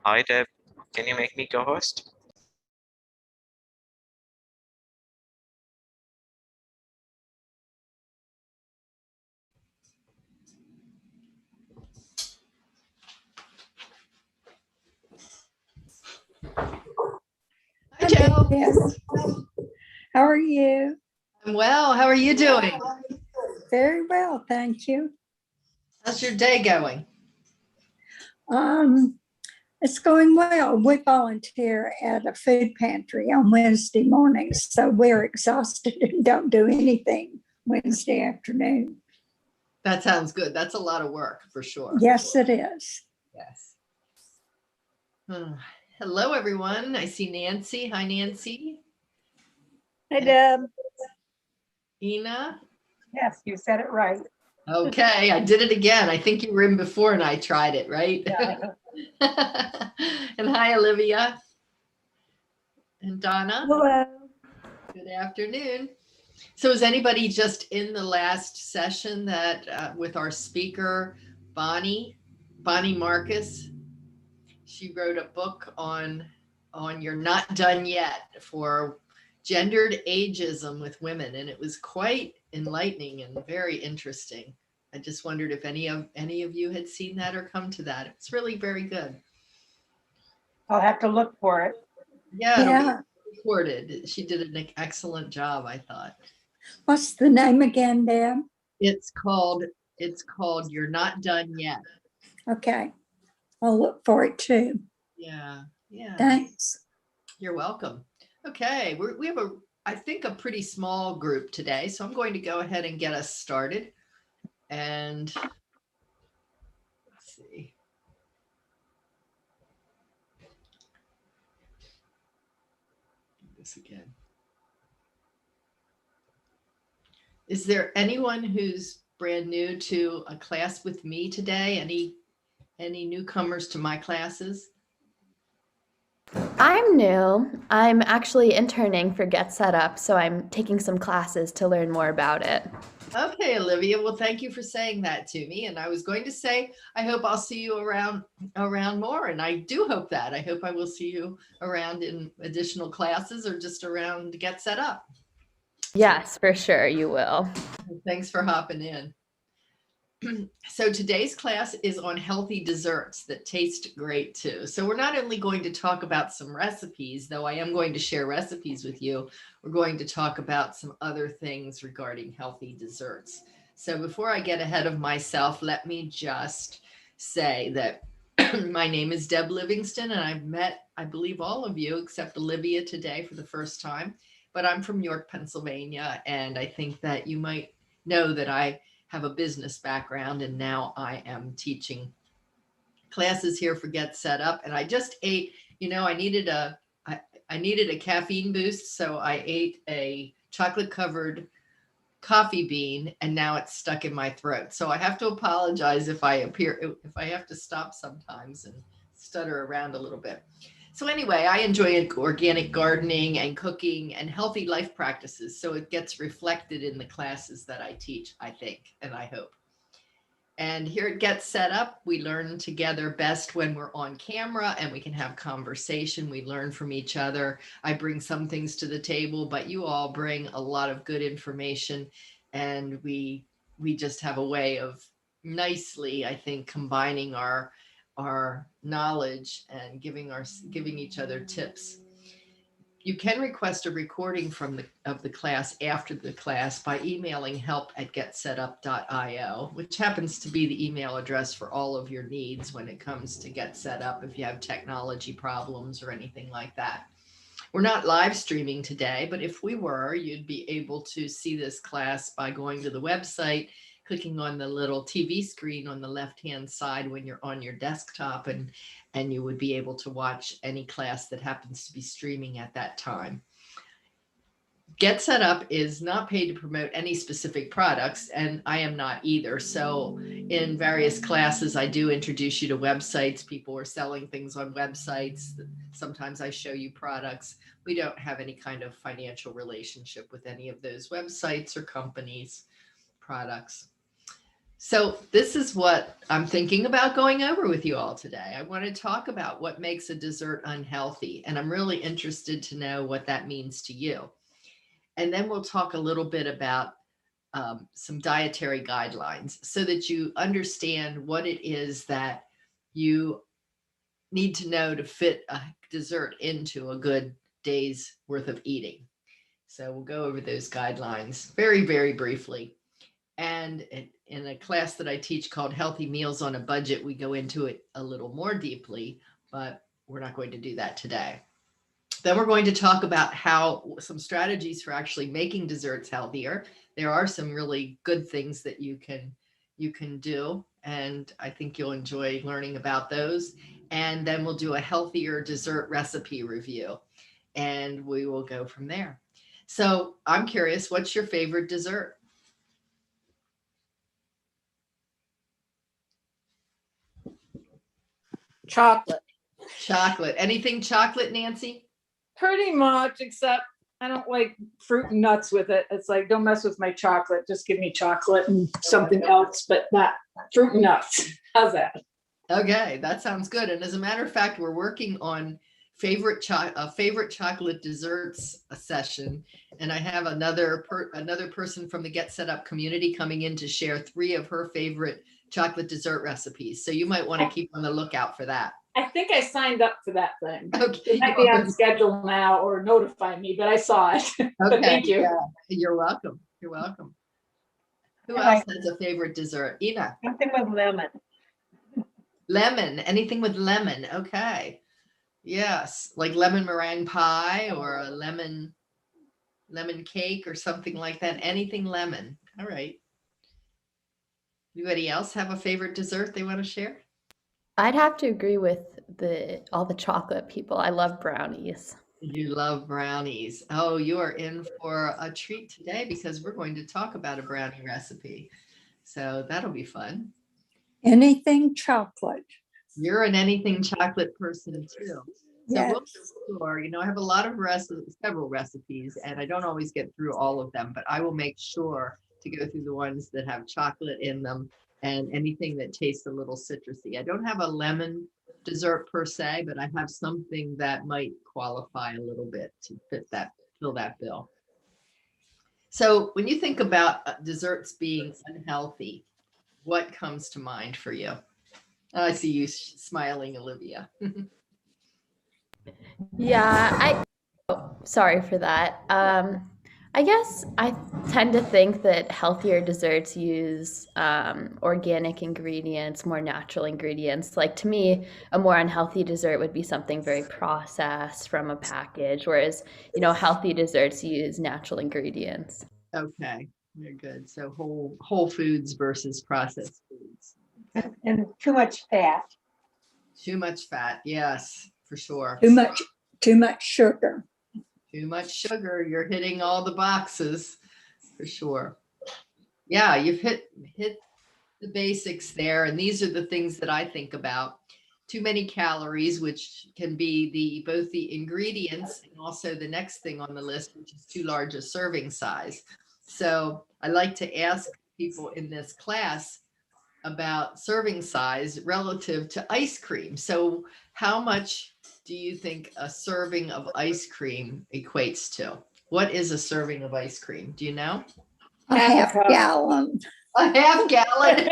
Hi Deb, can you make me co-host? Hi, Joe. Yes. How are you? I'm well. How are you doing? Very well, thank you. How's your day going? Um, it's going well. We volunteer at a food pantry on Wednesday mornings, so we're exhausted and don't do anything Wednesday afternoon. That sounds good. That's a lot of work for sure. Yes, it is. Yes. Hello, everyone. I see Nancy. Hi, Nancy. Hey, Deb. Ina. Yes, you said it right. Okay, I did it again. I think you were in before and I tried it, right? Yeah. And hi, Olivia. And Donna. Hello. Good afternoon. So is anybody just in the last session that with our speaker, Bonnie Marcus? She wrote a book on You're Not Done Yet for gendered ageism with women, and it was quite enlightening and very interesting. I just wondered if any of you had seen that or come to that. It's really very good. I'll have to look for it. Yeah, it'll Yeah. be recorded. She did an excellent job, I thought. What's the name again, Deb? It's called You're Not Done Yet. Okay. I'll look for it too. Yeah. Thanks. You're welcome. Okay, we have I think a pretty small group today, so I'm going to go ahead and get us started. And let's see. Do this again. Is there anyone who's brand new to a class with me today? Any newcomers to my classes? I'm new. I'm actually interning for Get Set Up, so I'm taking some classes to learn more about it. Okay, Olivia. Well, thank you for saying that to me. And I was going to say, I hope I'll see you around more. And I do hope that. I hope I will see you around in additional classes or just around to Get Set Up. Yes, for sure, you will. Thanks for hopping in. So today's class is on healthy desserts that taste great too. So we're not only going to talk about some recipes, though I am going to share recipes with you. We're going to talk about some other things regarding healthy desserts. So before I get ahead of myself, let me just say that my name is Deb Livingston, and I've met, I believe, all of you except Olivia today for the first time. But I'm from York, Pennsylvania, and I think that you might know that I have a business background, and now I am teaching classes here for Get Set Up. And I just ate, I needed a caffeine boost, so I ate a chocolate covered coffee bean, and now it's stuck in my throat. So I have to apologize if I have to stop sometimes and stutter around a little bit. So anyway, I enjoy organic gardening and cooking and healthy life practices. So it gets reflected in the classes that I teach, I think, and I hope. And here it Gets Set Up. We learn together best when we're on camera and we can have conversation. We learn from each other. I bring some things to the table, but you all bring a lot of good information. And we just have a way of nicely, I think, combining our knowledge and giving each other tips. You can request a recording of the class after the class by emailing help@getsetup.io, which happens to be the email address for all of your needs when it comes to Get Set Up if you have technology problems or anything like that. We're not live streaming today, but if we were, you'd be able to see this class by going to the website, clicking on the little TV screen on the left-hand side when you're on your desktop, and you would be able to watch any class that happens to be streaming at that time. Get Set Up is not paid to promote any specific products, and I am not either. So in various classes, I do introduce you to websites. People are selling things on websites. Sometimes I show you products. We don't have any kind of financial relationship with any of those websites or companies' products. So this is what I'm thinking about going over with you all today. I want to talk about what makes a dessert unhealthy, and I'm really interested to know what that means to you. And then we'll talk a little bit about some dietary guidelines so that you understand what it is that you need to know to fit a dessert into a good day's worth of eating. So we'll go over those guidelines very, very briefly. And in a class that I teach called Healthy Meals on a Budget, we go into it a little more deeply, but we're not going to do that today. Then we're going to talk about some strategies for actually making desserts healthier. There are some really good things that you can do, and I think you'll enjoy learning about those. And then we'll do a healthier dessert recipe review, and we will go from there. So I'm curious, what's your favorite dessert? Chocolate. Chocolate. Anything chocolate, Nancy? Pretty much, except I don't like fruit and nuts with it. It's like, don't mess with my chocolate. Just give me chocolate and something else, but not fruit and nuts. How's that? Okay, that sounds good. And as a matter of fact, we're working on favorite chocolate desserts session, and I have another person from the Get Set Up community coming in to share 3 of her favorite chocolate dessert recipes. So you might want to keep on the lookout for that. I think I signed up for that thing. Okay, It might be on schedule now or notify me, but I saw it. But thank you. yeah, you're welcome. You're welcome. Who I else has a favorite dessert? Ina. Something with lemon. Lemon. Anything with lemon. Okay. Yes, like lemon meringue pie or a lemon cake or something like that. Anything lemon. All right. Anybody else have a favorite dessert they want to share? I'd have to agree with all the chocolate people. I love brownies. You love brownies. Oh, you are in for a treat today because we're going to talk about a brownie recipe. So that'll be fun. Anything chocolate. You're an anything chocolate person too. So Yes. we'll explore, I have a lot of several recipes, and I don't always get through all of them, but I will make sure to go through the ones that have chocolate in them and anything that tastes a little citrusy. I don't have a lemon dessert per se, but I have something that might qualify a little bit to fill that bill. So when you think about desserts being unhealthy, what comes to mind for you? I see you smiling, Olivia. Yeah, sorry for that. I guess I tend to think that healthier desserts use organic ingredients, more natural ingredients. Like to me, a more unhealthy dessert would be something very processed from a package, whereas, healthy desserts use natural ingredients. Okay, you're good. So whole foods versus processed foods. And too much fat. Too much fat, yes, for sure. Too much sugar. Too much sugar. You're hitting all the boxes for sure. Yeah, you've hit the basics there, and these are the things that I think about. Too many calories, which can be both the ingredients and also the next thing on the list, which is too large a serving size. So I like to ask people in this class about serving size relative to ice cream. So how much do you think a serving of ice cream equates to? What is a serving of ice cream? Do you know? A Half half a cup. gallon. A half gallon.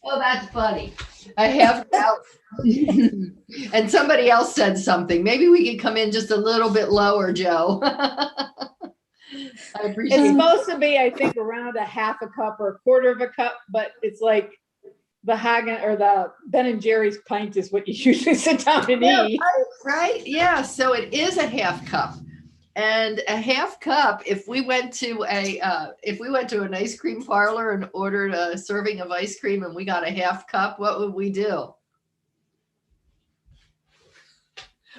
Oh, that's funny. A half gallon. And somebody else said something. Maybe we could come in just a little bit lower, Joe. I appreciate It's it. supposed to be, I think, around a half a cup or a quarter of a cup, but it's like the Hagen or the Ben and Jerry's pint is what you usually sit down and Yeah, eat. right? Yeah. So it is a half cup. And a half cup, if we went to an ice cream parlor and ordered a serving of ice cream and we got a half cup, what would we do?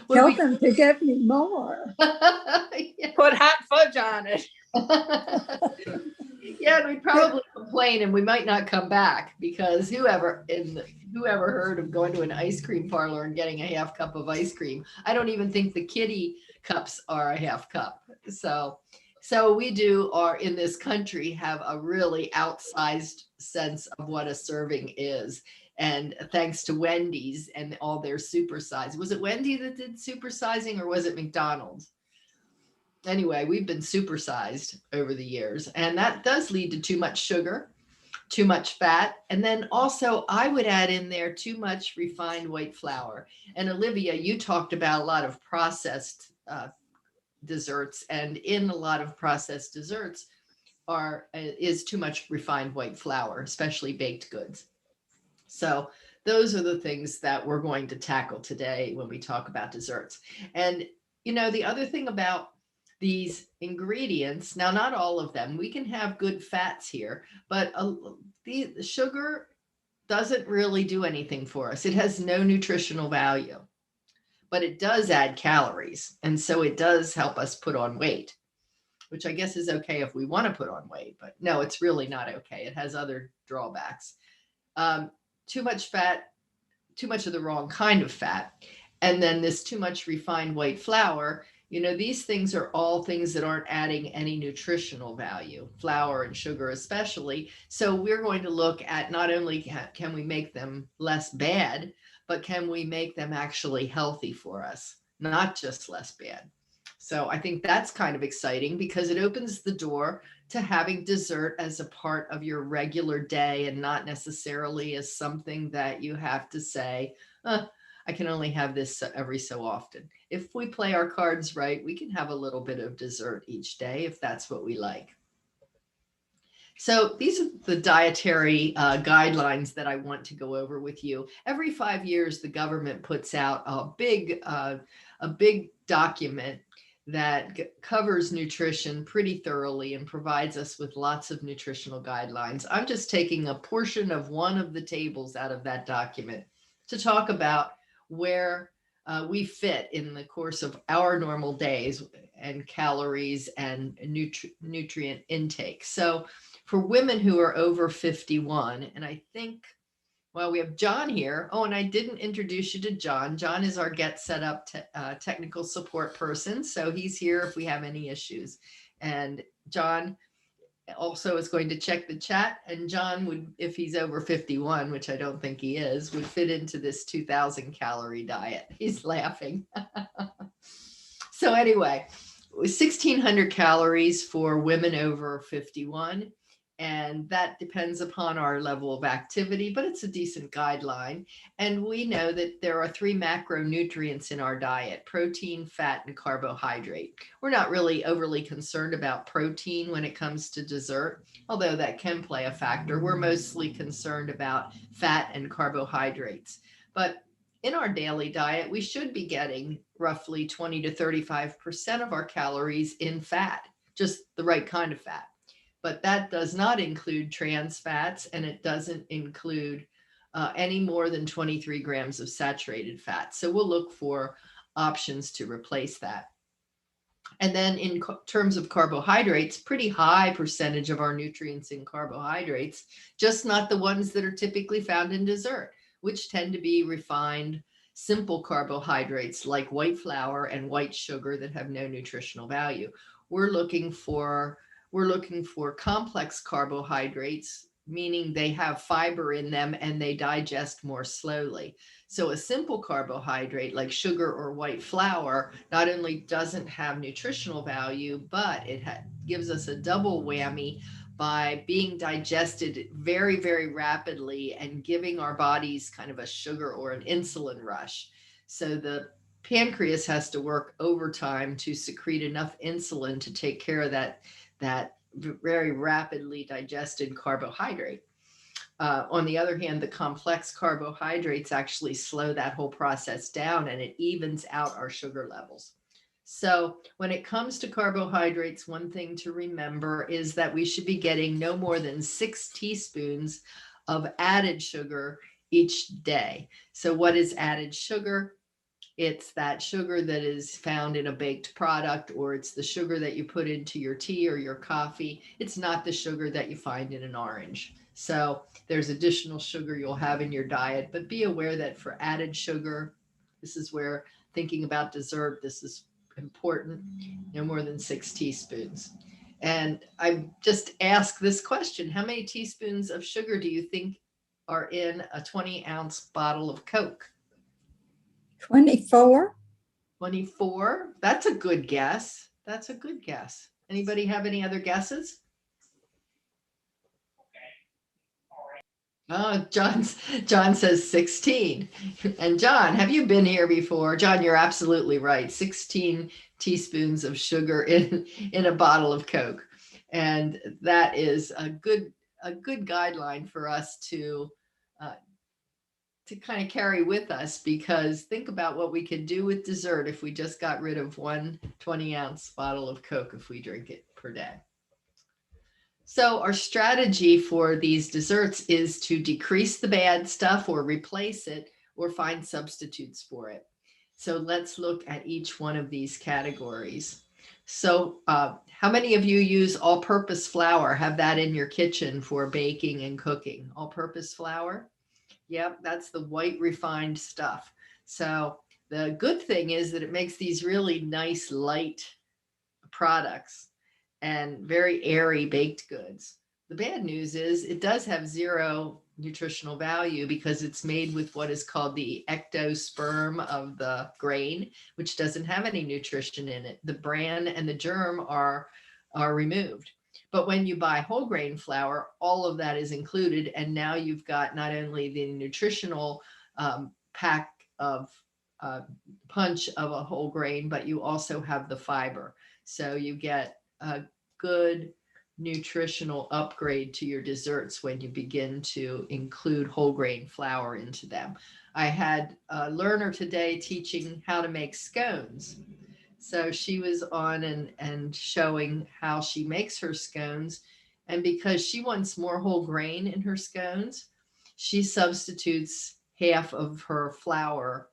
Would Tell we- them to give me more. Yeah. Put hot fudge on it. Yeah, and we'd probably complain and we might not come back because whoever heard of going to an ice cream parlor and getting a half cup of ice cream? I don't even think the kiddie cups are a half cup. So So we do, or in this country, have a really outsized sense of what a serving is. And thanks to Wendy's and all their supersize. Was it Wendy that did supersizing or was it McDonald's? Anyway, we've been supersized over the years, and that does lead to too much sugar, too much fat. And then also I would add in there too much refined white flour. And Olivia, you talked about a lot of processed desserts, and in a lot of processed desserts is too much refined white flour, especially baked goods. So those are the things that we're going to tackle today when we talk about desserts. And the other thing about these ingredients, now not all of them, we can have good fats here, but the sugar doesn't really do anything for us. It has no nutritional value, but it does add calories. And so it does help us put on weight, which I guess is okay if we want to put on weight, but no, it's really not okay. It has other drawbacks. Too much fat, too much of the wrong kind of fat. And then this too much refined white flour, these things are all things that aren't adding any nutritional value, flour and sugar especially. So we're going to look at not only can we make them less bad, but can we make them actually healthy for us, not just less bad. So I think that's kind of exciting because it opens the door to having dessert as a part of your regular day and not necessarily as something that you have to say, I can only have this every so often. If we play our cards right, we can have a little bit of dessert each day if that's what we like. So these are the dietary guidelines that I want to go over with you. Every 5 years, the government puts out a big document that covers nutrition pretty thoroughly and provides us with lots of nutritional guidelines. I'm just taking a portion of one of the tables out of that document to talk about where we fit in the course of our normal days and calories and nutrient intake. So for women who are over 51, and I think, well, we have John here. Oh, and I didn't introduce you to John. John is our Get Set Up technical support person. So he's here if we have any issues. And John also is going to check the chat. And John would, if he's over 51, which I don't think he is, would fit into this 2,000 calorie diet. He's laughing. So anyway, 1,600 calories for women over 51. And that depends upon our level of activity, but it's a decent guideline. And we know that there are 3 macronutrients in our diet: protein, fat, and carbohydrate. We're not really overly concerned about protein when it comes to dessert, although that can play a factor. We're mostly concerned about fat and carbohydrates. But in our daily diet, we should be getting roughly 20 to 35% of our calories in fat, just the right kind of fat. But that does not include trans fats, and it doesn't include any more than 23 grams of saturated fat. So we'll look for options to replace that. And then in terms of carbohydrates, pretty high percentage of our nutrients in carbohydrates, just not the ones that are typically found in dessert, which tend to be refined, simple carbohydrates like white flour and white sugar that have no nutritional value. We're looking for complex carbohydrates, meaning they have fiber in them and they digest more slowly. So a simple carbohydrate like sugar or white flour not only doesn't have nutritional value, but it gives us a double whammy by being digested very, very rapidly and giving our bodies kind of a sugar or an insulin rush. So the pancreas has to work overtime to secrete enough insulin to take care of that very rapidly digested carbohydrate. On the other hand, the complex carbohydrates actually slow that whole process down and it evens out our sugar levels. So when it comes to carbohydrates, one thing to remember is that we should be getting no more than 6 teaspoons of added sugar each day. So what is added sugar? It's that sugar that is found in a baked product, or it's the sugar that you put into your tea or your coffee. It's not the sugar that you find in an orange. So there's additional sugar you'll have in your diet, but be aware that for added sugar, this is where thinking about dessert, this is important, no more than 6 teaspoons. And I just ask this question, how many teaspoons of sugar do you think are in a 20-ounce bottle of Coke? 24. 24? That's a good guess. That's a good guess. Anybody have any other guesses? Oh, John says 16. And John, have you been here before? John, you're absolutely right. 16 teaspoons of sugar in a bottle of Coke. And that is a good guideline for us to kind of carry with us, because think about what we could do with dessert if we just got rid of one 20-ounce bottle of Coke if we drink it per day. So our strategy for these desserts is to decrease the bad stuff or replace it or find substitutes for it. So let's look at each one of these categories. So how many of you use all-purpose flour, have that in your kitchen for baking and cooking? All-purpose flour? Yep, that's the white refined stuff. So the good thing is that it makes these really nice light products and very airy baked goods. The bad news is it does have zero nutritional value because it's made with what is called the ectosperm of the grain, which doesn't have any nutrition in it. The bran and the germ are removed. But when you buy whole grain flour, all of that is included. And now you've got not only the nutritional pack of punch of a whole grain, but you also have the fiber. So you get a good nutritional upgrade to your desserts when you begin to include whole grain flour into them. I had a learner today teaching how to make scones. So she was on and showing how she makes her scones. And because she wants more whole grain in her scones, she substitutes half of her flour.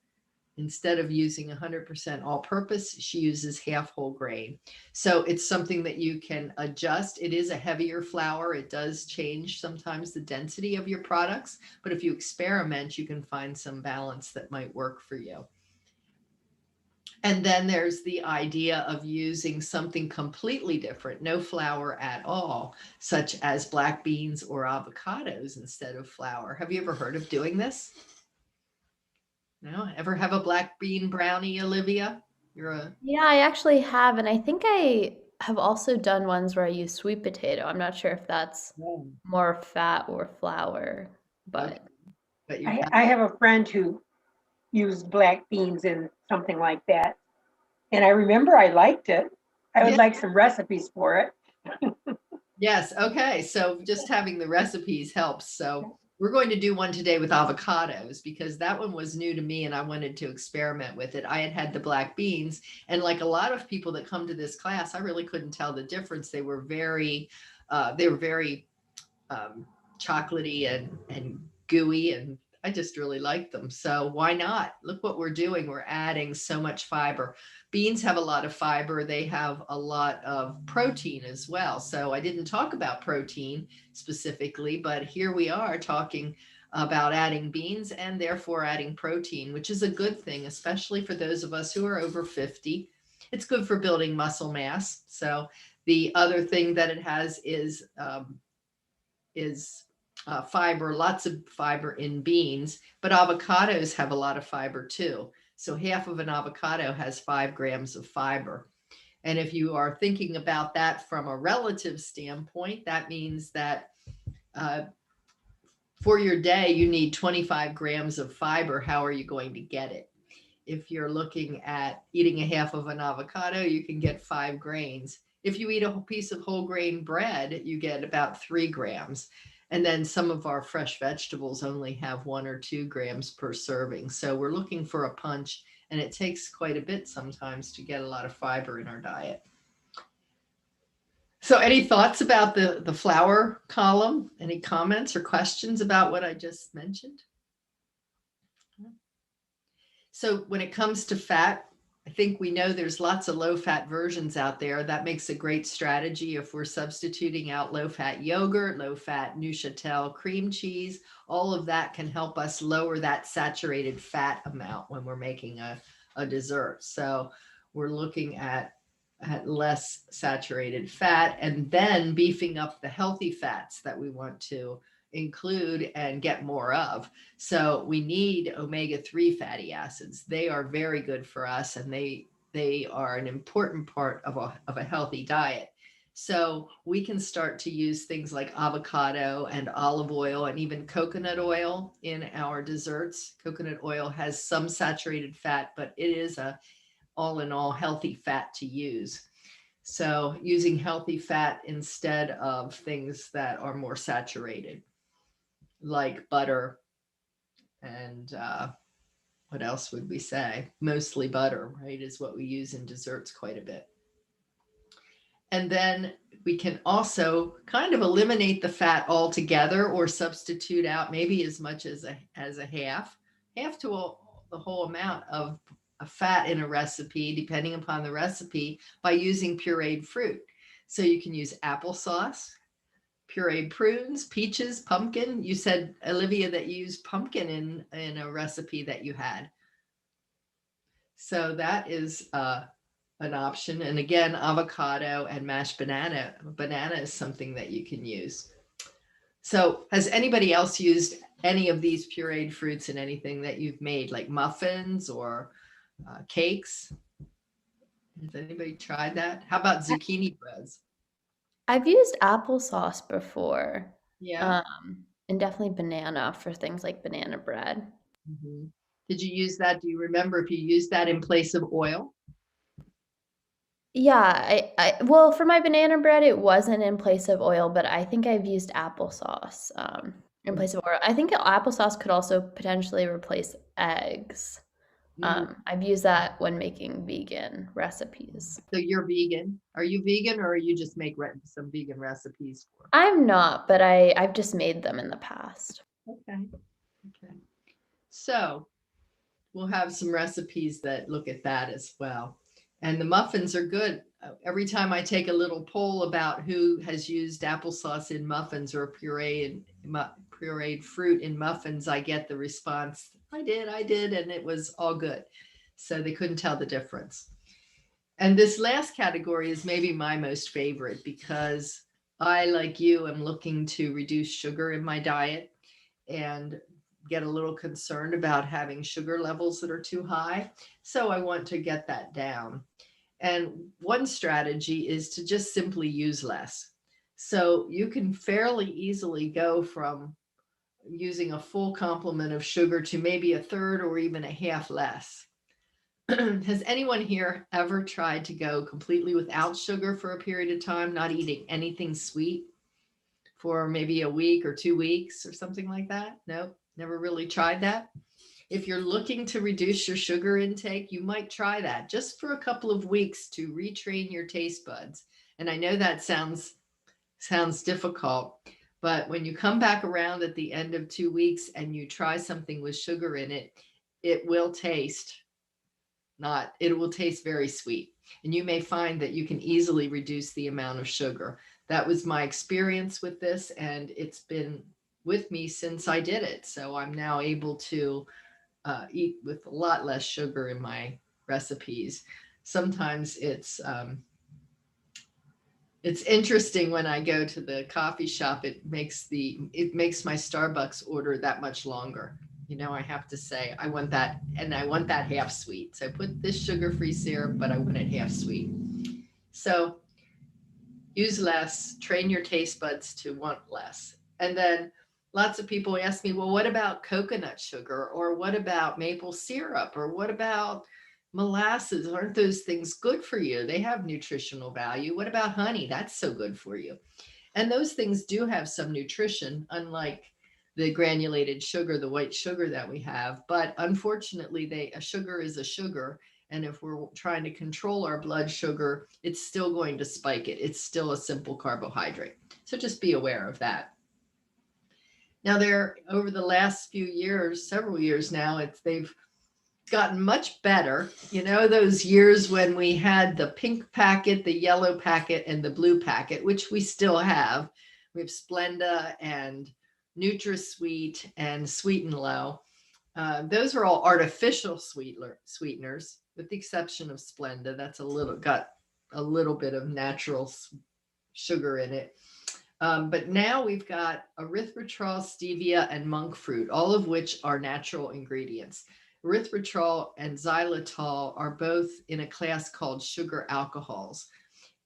Instead of using 100% all-purpose, she uses half whole grain. So it's something that you can adjust. It is a heavier flour. It does change sometimes the density of your products, but if you experiment, you can find some balance that might work for you. And then there's the idea of using something completely different, no flour at all, such as black beans or avocados instead of flour. Have you ever heard of doing this? No? Ever have a black bean brownie, Olivia? Yeah, I actually have. And I think I have also done ones where I use sweet potato. I'm not sure if that's more fat or flour, but. But I have a friend who used black beans in something like that. And I remember I liked it. I would like some recipes for it. Yes. Okay. So just having the recipes helps. So we're going to do one today with avocados because that one was new to me and I wanted to experiment with it. I had the black beans, and like a lot of people that come to this class, I really couldn't tell the difference. They were very chocolatey and gooey, and I just really liked them. So why not? Look what we're doing. We're adding so much fiber. Beans have a lot of fiber. They have a lot of protein as well. So I didn't talk about protein specifically, but here we are talking about adding beans and therefore adding protein, which is a good thing, especially for those of us who are over 50. It's good for building muscle mass. So the other thing that it has is fiber, lots of fiber in beans, but avocados have a lot of fiber too. So half of an avocado has 5 grams of fiber. And if you are thinking about that from a relative standpoint, that means that for your day, you need 25 grams of fiber. How are you going to get it? If you're looking at eating a half of an avocado, you can get 5 grains. If you eat a piece of whole grain bread, you get about 3 grams. And then some of our fresh vegetables only have 1 or 2 grams per serving. So we're looking for a punch, and it takes quite a bit sometimes to get a lot of fiber in our diet. So any thoughts about the flour column? Any comments or questions about what I just mentioned? So when it comes to fat, I think we know there's lots of low-fat versions out there. That makes a great strategy if we're substituting out low-fat yogurt, low-fat Neuchâtel cream cheese. All of that can help us lower that saturated fat amount when we're making a dessert. So we're looking at less saturated fat, and then beefing up the healthy fats that we want to include and get more of. So we need omega-3 fatty acids. They are very good for us, and they are an important part of a healthy diet. So we can start to use things like avocado and olive oil and even coconut oil in our desserts. Coconut oil has some saturated fat, but it is a all in all healthy fat to use. So using healthy fat instead of things that are more saturated, like butter and what else would we say? Mostly butter, right, is what we use in desserts quite a bit. And then we can also kind of eliminate the fat altogether or substitute out maybe as much as a half to the whole amount of fat in a recipe, depending upon the recipe, by using pureed fruit. So you can use applesauce, pureed prunes, peaches, pumpkin. You said, Olivia, that you used pumpkin in a recipe that you had. So that is an option. And again, avocado and mashed banana. Banana is something that you can use. So has anybody else used any of these pureed fruits in anything that you've made, like muffins or cakes? Has anybody tried that? How about zucchini breads? I've used applesauce before. Yeah. And definitely banana for things like banana bread. Mm-hmm. Did you use that? Do you remember if you used that in place of oil? Yeah, well, for my banana bread, it wasn't in place of oil, but I think I've used applesauce in place of oil. I think applesauce could also potentially replace eggs. I've used that when making vegan recipes. So you're vegan. Are you vegan, or you just make some vegan recipes for? I'm not, but I've just made them in the past. Okay. Okay. So we'll have some recipes that look at that as well. And the muffins are good. Every time I take a little poll about who has used applesauce in muffins or pureed fruit in muffins, I get the response, I did, and it was all good. So they couldn't tell the difference. And this last category is maybe my most favorite, because I, like you, am looking to reduce sugar in my diet and get a little concerned about having sugar levels that are too high. So I want to get that down. And one strategy is to just simply use less. So you can fairly easily go from using a full complement of sugar to maybe a third or even a half less. Has anyone here ever tried to go completely without sugar for a period of time, not eating anything sweet for maybe a week or 2 weeks or something like that? No, never really tried that. If you're looking to reduce your sugar intake, you might try that just for a couple of weeks to retrain your taste buds. And I know that sounds difficult, but when you come back around at the end of 2 weeks and you try something with sugar in it, it will taste very sweet. And you may find that you can easily reduce the amount of sugar. That was my experience with this, and it's been with me since I did it. So I'm now able to eat with a lot less sugar in my recipes. Sometimes it's interesting when I go to the coffee shop, it makes my Starbucks order that much longer. You know, I have to say, I want that, and I want that half sweet. So I put this sugar-free syrup, but I want it half sweet. So use less, train your taste buds to want less. And then lots of people ask me, well, what about coconut sugar? Or what about maple syrup? Or what about molasses? Aren't those things good for you? They have nutritional value. What about honey? That's so good for you. And those things do have some nutrition, unlike the granulated sugar, the white sugar that we have. But unfortunately, a sugar is a sugar. And if we're trying to control our blood sugar, it's still going to spike it. It's still a simple carbohydrate. So just be aware of that. Now, over the last few years, several years now, they've gotten much better. You know, those years when we had the pink packet, the yellow packet, and the blue packet, which we still have. We have Splenda and NutraSweet and Sweet and Low. Those are all artificial sweeteners, with the exception of Splenda. That's got a little bit of natural sugar in it. But now we've got erythritol, stevia, and monk fruit, all of which are natural ingredients. Erythritol and xylitol are both in a class called sugar alcohols,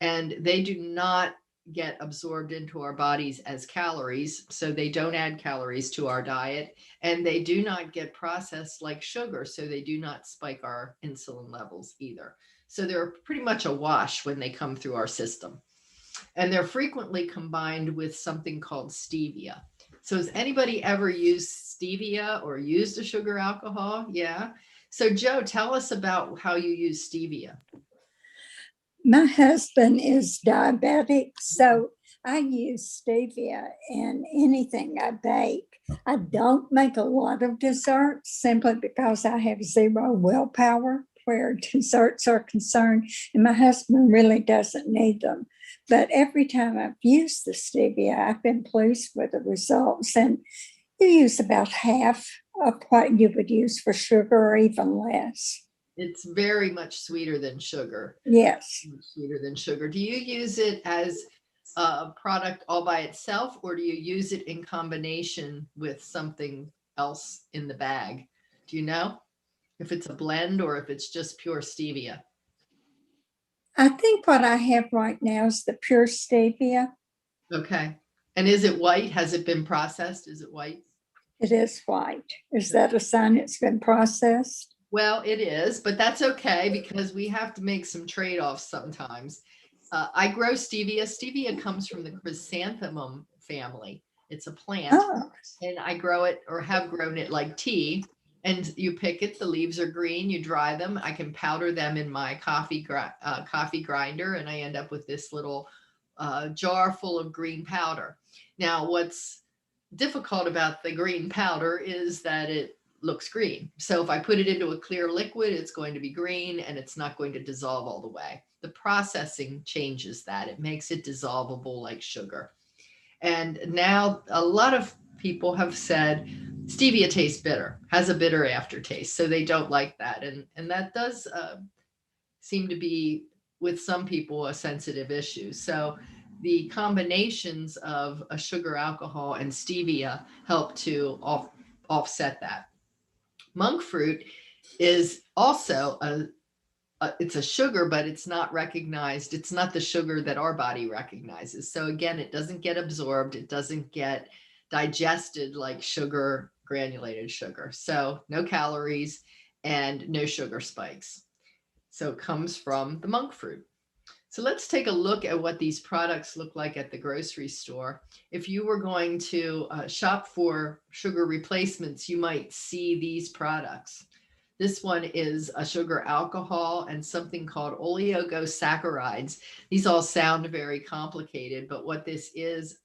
and they do not get absorbed into our bodies as calories, so they don't add calories to our diet, and they do not get processed like sugar, so they do not spike our insulin levels either. So they're pretty much a wash when they come through our system. And they're frequently combined with something called stevia. So has anybody ever used stevia or used a sugar alcohol? Yeah. So Joe, tell us about how you use stevia. My husband is diabetic, so I use stevia in anything I bake. I don't make a lot of desserts simply because I have zero willpower where desserts are concerned, and my husband really doesn't need them. But every time I've used the stevia, I've been pleased with the results. And you use about half of what you would use for sugar or even less. It's very much sweeter than sugar. Yes. Much sweeter than sugar. Do you use it as a product all by itself, or do you use it in combination with something else in the bag? Do you know if it's a blend or if it's just pure stevia? I think what I have right now is the pure stevia. Okay. And is it white? Has it been processed? Is it white? It is white. Is that a sign it's been processed? Well, it is, but that's okay because we have to make some trade-offs sometimes. I grow stevia. Stevia comes from the chrysanthemum family. It's a plant, Oh, and I grow it or have grown it like tea. And you pick it, the leaves are green, you dry them. I can powder them in my coffee grinder, and I end up with this little jar full of green powder. Now, what's difficult about the green powder is that it looks green. So if I put it into a clear liquid, it's going to be green and it's not going to dissolve all the way. The processing changes that. It makes it dissolvable like sugar. And now a lot of people have said stevia tastes bitter, has a bitter aftertaste. So they don't like that. And that does seem to be, with some people, a sensitive issue. So the combinations of a sugar alcohol and stevia help to offset that. Monk fruit is also it's a sugar, but it's not recognized. It's not the sugar that our body recognizes. So again, it doesn't get absorbed. It doesn't get digested like sugar, granulated sugar. So no calories and no sugar spikes. So it comes from the monk fruit. So let's take a look at what these products look like at the grocery store. If you were going to shop for sugar replacements, you might see these products. This one is a sugar alcohol and something called oligosaccharides. These all sound very complicated, but what this is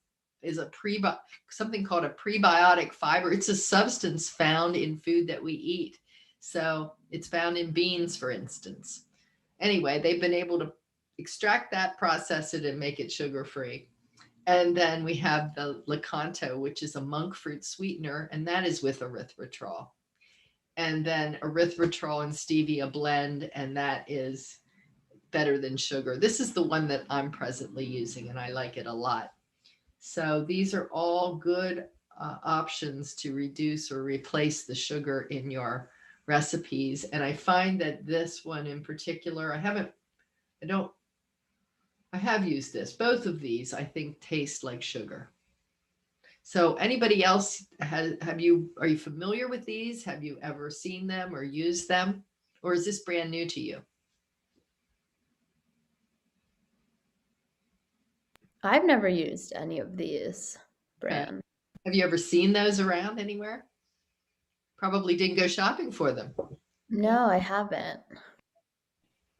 something called a prebiotic fiber. It's a substance found in food that we eat. So it's found in beans, for instance. Anyway, they've been able to extract that, process it, and make it sugar-free. And then we have the Lakanto, which is a monk fruit sweetener, and that is with erythritol. And then erythritol and stevia blend, and that is better than sugar. This is the one that I'm presently using, and I like it a lot. So these are all good options to reduce or replace the sugar in your recipes. And I find that this one in particular, I have used this. Both of these, I think, taste like sugar. So anybody else, are you familiar with these? Have you ever seen them or used them? Or is this brand new to you? I've never used any of these brands. Have you ever seen those around anywhere? Probably didn't go shopping for them. No, I haven't.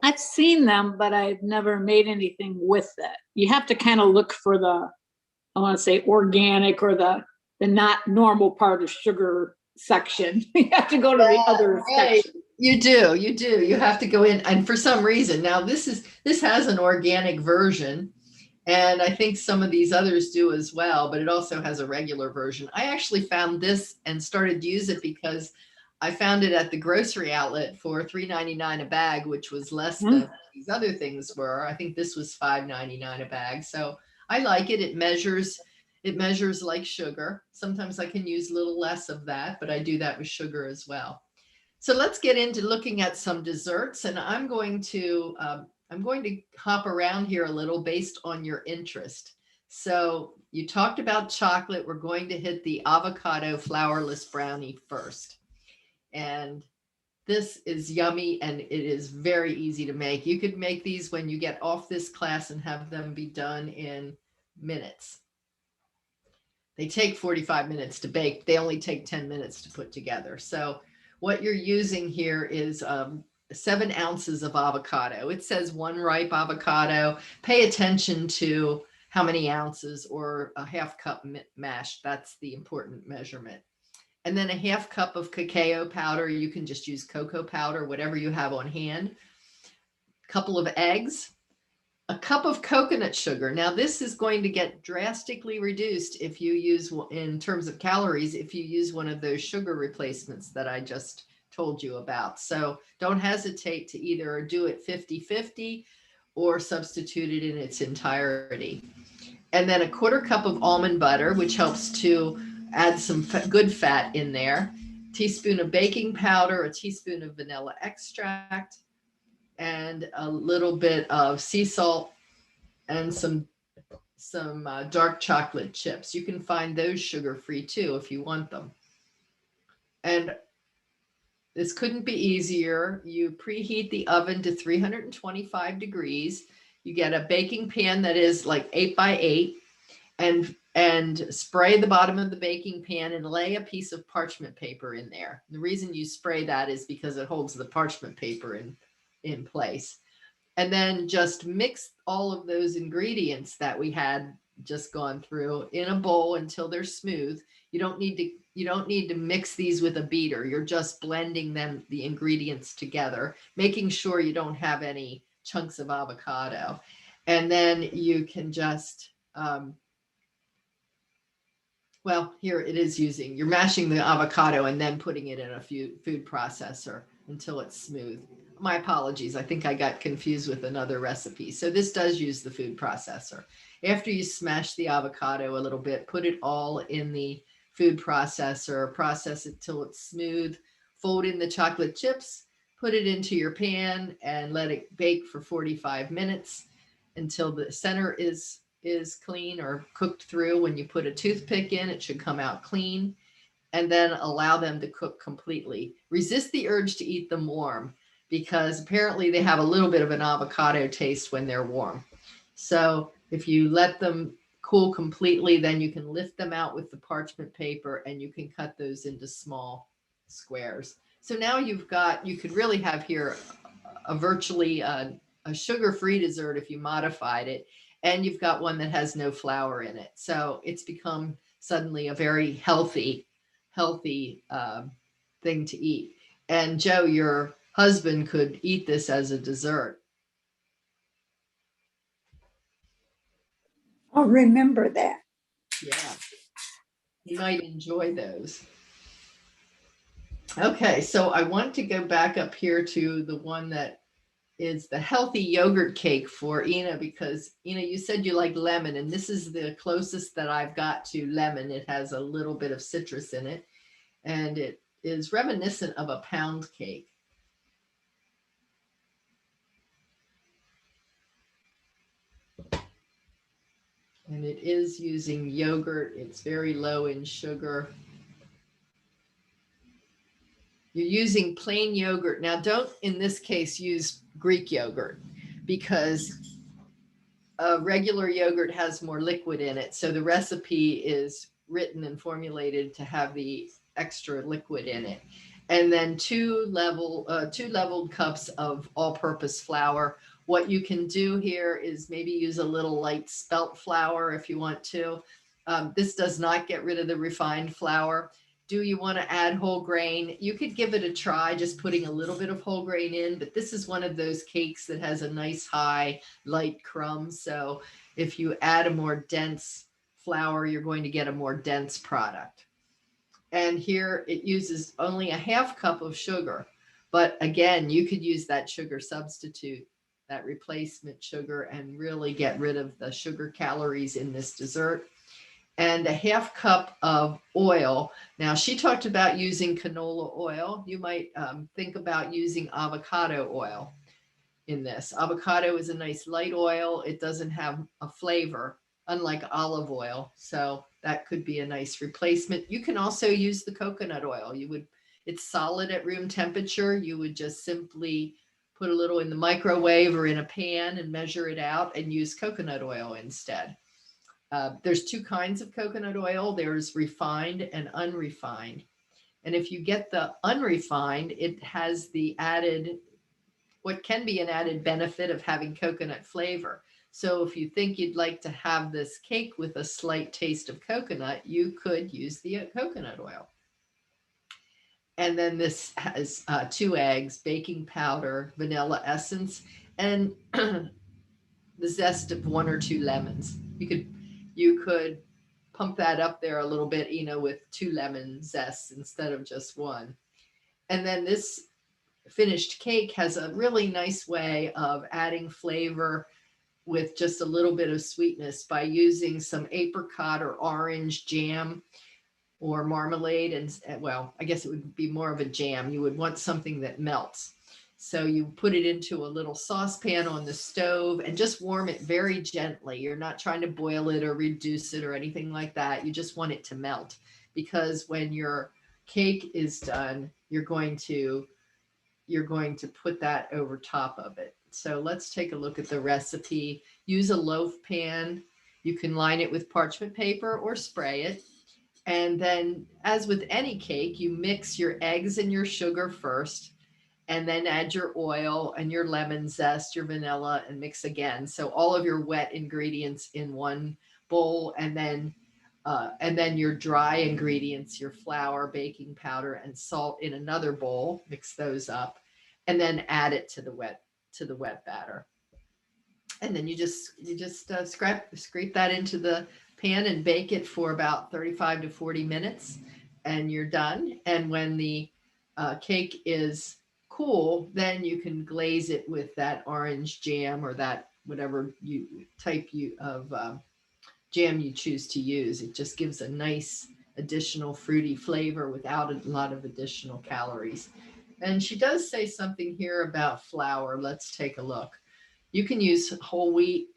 I've seen them, but I've never made anything with it. You have to kind of look for the, I want to say, organic or the not normal part of sugar section. You have to go to the other section. You do. You have to go in, and for some reason, now this has an organic version, and I think some of these others do as well, but it also has a regular version. I actually found this and started to use it because I found it at the grocery outlet for $3.99 a bag, which was less than these other things were. I think this was $5.99 a bag. So I like it. It measures like sugar. Sometimes I can use a little less of that, but I do that with sugar as well. So let's get into looking at some desserts, and I'm going to hop around here a little based on your interest. So you talked about chocolate. We're going to hit the avocado flourless brownie first. And this is yummy and it is very easy to make. You could make these when you get off this class and have them be done in minutes. They take 45 minutes to bake. They only take 10 minutes to put together. So what you're using here is 7 ounces of avocado. It says 1 ripe avocado. Pay attention to how many ounces, or a half cup mashed. That's the important measurement. And then a half cup of cacao powder. You can just use cocoa powder, whatever you have on hand. A couple of eggs, a cup of coconut sugar. Now this is going to get drastically reduced if you use, in terms of calories, if you use one of those sugar replacements that I just told you about. So don't hesitate to either do it 50-50 or substitute it in its entirety. And then a quarter cup of almond butter, which helps to add some good fat in there. Teaspoon of baking powder, a teaspoon of vanilla extract, and a little bit of sea salt, and some dark chocolate chips. You can find those sugar-free too if you want them. And this couldn't be easier. You preheat the oven to 325 degrees. You get a baking pan that is like 8 by 8, and spray the bottom of the baking pan and lay a piece of parchment paper in there. The reason you spray that is because it holds the parchment paper in place. And then just mix all of those ingredients that we had just gone through in a bowl until they're smooth. You don't need to mix these with a beater. You're just blending the ingredients together, making sure you don't have any chunks of avocado. And then you can just, well, here it is you're mashing the avocado and then putting it in a food processor until it's smooth. My apologies. I think I got confused with another recipe. So this does use the food processor. After you smash the avocado a little bit, put it all in the food processor, process it till it's smooth, fold in the chocolate chips, put it into your pan and let it bake for 45 minutes until the center is clean or cooked through. When you put a toothpick in, it should come out clean, and then allow them to cook completely. Resist the urge to eat them warm, because apparently they have a little bit of an avocado taste when they're warm. So if you let them cool completely, then you can lift them out with the parchment paper and you can cut those into small squares. So now you could really have here a virtually a sugar-free dessert if you modified it, and you've got one that has no flour in it. So it's become suddenly a very healthy thing to eat. And Joe, your husband could eat this as a dessert. I'll remember that. Yeah, he might enjoy those. Okay, so I want to go back up here to the one that is the healthy yogurt cake for Ina, because Ina, you said you like lemon, and this is the closest that I've got to lemon. It has a little bit of citrus in it, and it is reminiscent of a pound cake. And it is using yogurt. It's very low in sugar. You're using plain yogurt. Now, don't, in this case, use Greek yogurt, because regular yogurt has more liquid in it. So the recipe is written and formulated to have the extra liquid in it. And then two leveled cups of all-purpose flour. What you can do here is maybe use a little light spelt flour if you want to. This does not get rid of the refined flour. Do you want to add whole grain? You could give it a try, just putting a little bit of whole grain in, but this is one of those cakes that has a nice high light crumb. So if you add a more dense flour, you're going to get a more dense product. And here it uses only a half cup of sugar. But again, you could use that sugar substitute, that replacement sugar, and really get rid of the sugar calories in this dessert. And a half cup of oil. Now, she talked about using canola oil. You might think about using avocado oil in this. Avocado is a nice light oil. It doesn't have a flavor, unlike olive oil. So that could be a nice replacement. You can also use the coconut oil. It's solid at room temperature. You would just simply put a little in the microwave or in a pan and measure it out and use coconut oil instead. There's two kinds of coconut oil. There's refined and unrefined. And if you get the unrefined, it has the what can be an added benefit of having coconut flavor. So if you think you'd like to have this cake with a slight taste of coconut, you could use the coconut oil. And then this has 2 eggs, baking powder, vanilla essence, and the zest of 1 or 2 lemons. You could pump that up there a little bit, with 2 lemon zests instead of just 1. And then this finished cake has a really nice way of adding flavor with just a little bit of sweetness by using some apricot or orange jam or marmalade. And well, I guess it would be more of a jam. You would want something that melts. So you put it into a little saucepan on the stove and just warm it very gently. You're not trying to boil it or reduce it or anything like that. You just want it to melt, because when your cake is done, you're going to put that over top of it. So let's take a look at the recipe. Use a loaf pan. You can line it with parchment paper or spray it. And then, as with any cake, you mix your eggs and your sugar first, and then add your oil and your lemon zest, your vanilla, and mix again. So all of your wet ingredients in one bowl, and then your dry ingredients, your flour, baking powder, and salt in another bowl. Mix those up, and then add it to the wet batter. And then you just scrape that into the pan and bake it for about 35 to 40 minutes, and you're done. And when the cake is cool, then you can glaze it with that orange jam or that whatever type of jam you choose to use. It just gives a nice additional fruity flavor without a lot of additional calories. And she does say something here about flour. Let's take a look. You can use whole wheat,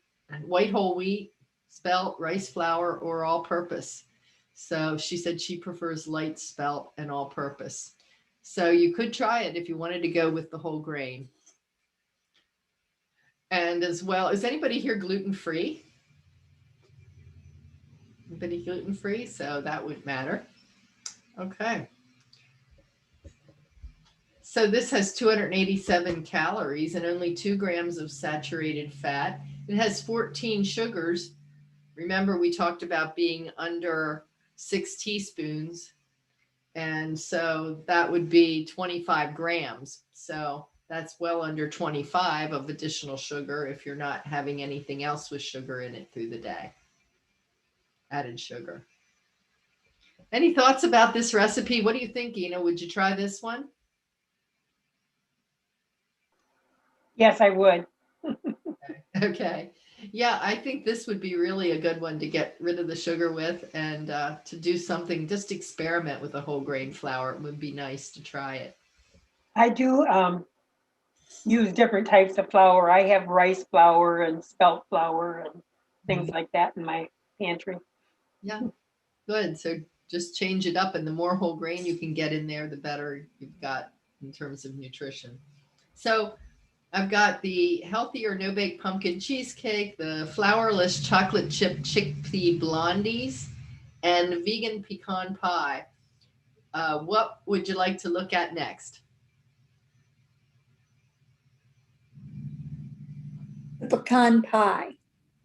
white whole wheat, spelt, rice flour, or all purpose. So she said she prefers light spelt and all purpose. So you could try it if you wanted to go with the whole grain. And as well, is anybody here gluten-free? Anybody gluten-free? So that would matter. Okay. So this has 287 calories and only 2 grams of saturated fat. It has 14 sugars. Remember, we talked about being under 6 teaspoons. And so that would be 25 grams. So that's well under 25 of additional sugar if you're not having anything else with sugar in it through the day. Added sugar. Any thoughts about this recipe? What do you think, Ina? Would you try this one? Yes, I would. Okay. Yeah, I think this would be really a good one to get rid of the sugar with, and to do something, just experiment with a whole grain flour. It would be nice to try it. I do use different types of flour. I have rice flour and spelt flour and things like that in my pantry. Yeah, good. So just change it up, and the more whole grain you can get in there, the better you've got in terms of nutrition. So I've got the healthier no-bake pumpkin cheesecake, the flourless chocolate chip chickpea blondies, and the vegan pecan pie. What would you like to look at next? The pecan pie.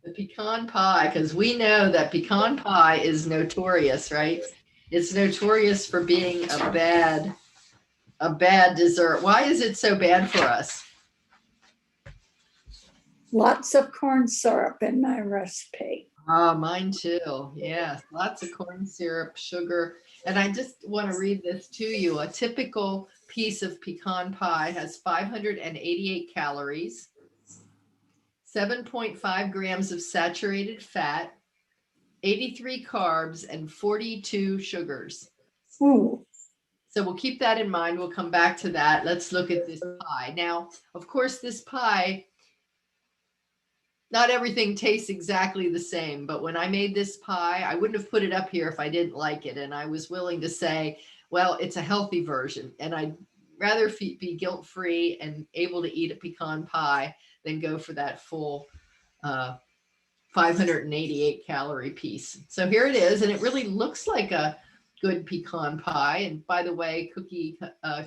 The pecan pie, because we know that pecan pie is notorious, right? It's notorious for being a bad dessert. Why is it so bad for us? Lots of corn syrup in my recipe. Mine too. Yes, lots of corn syrup, sugar. And I just want to read this to you. A typical piece of pecan pie has 588 calories, 7.5 grams of saturated fat, 83 carbs, and 42 sugars. Ooh, So we'll keep that in mind. We'll come back to that. Let's look at this pie. Now, of course, this pie, not everything tastes exactly the same, but when I made this pie, I wouldn't have put it up here if I didn't like it. And I was willing to say, well, it's a healthy version. And I'd rather be guilt-free and able to eat a pecan pie than go for that full 588 calorie piece. So here it is. And it really looks like a good pecan pie. And by the way,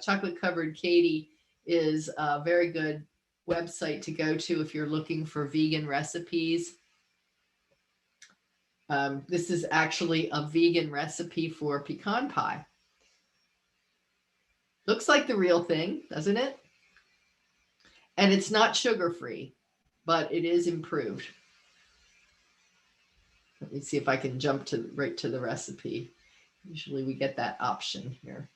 chocolate covered Katie is a very good website to go to if you're looking for vegan recipes. This is actually a vegan recipe for pecan pie. Looks like the real thing, doesn't it? And it's not sugar-free, but it is improved. Let me see if I can jump right to the recipe. Usually we get that option here.